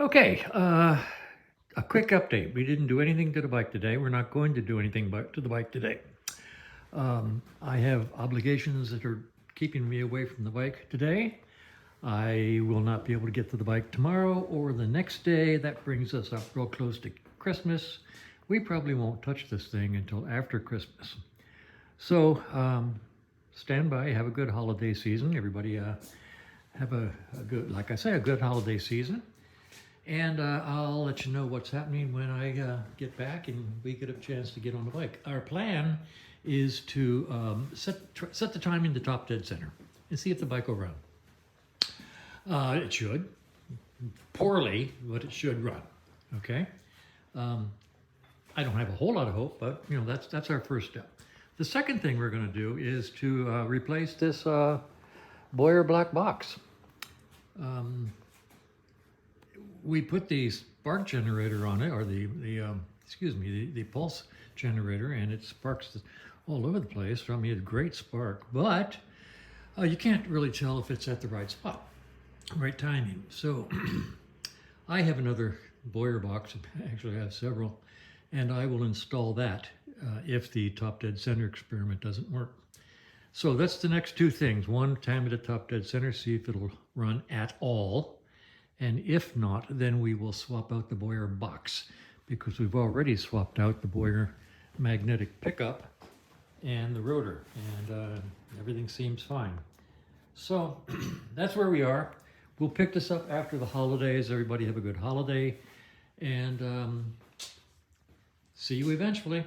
Okay, a quick update. We didn't do anything to the bike today. We're not going to do anything to the bike today. I have obligations that are keeping me away from the bike today. I will not be able to get to the bike tomorrow or the next day. That brings us up real close to Christmas. We probably won't touch this thing until after Christmas. So stand by, have a good holiday season. Everybody have a good, like I say, a good holiday season. And I'll let you know what's happening when I get back and we get a chance to get on the bike. Our plan is to set the time in the top dead center and see if the bike will run. It should. Poorly, but it should run. Okay? I don't have a whole lot of hope, but you know that's our first step. The second thing we're going to do is to replace this Boyer black box. We put the spark generator on it, or the pulse generator, and it sparks all over the place. I mean, it's a great spark, but you can't really tell if it's at the right spot, right timing. So I have another Boyer box. Actually, I have several, and I will install that if the top dead center experiment doesn't work. So that's the next two things. One, time at the top dead center, see if it'll run at all. And if not, then we will swap out the Boyer box, because we've already swapped out the Boyer magnetic pickup and the rotor, and everything seems fine. So that's where we are. We'll pick this up after the holidays. Everybody have a good holiday, and see you eventually.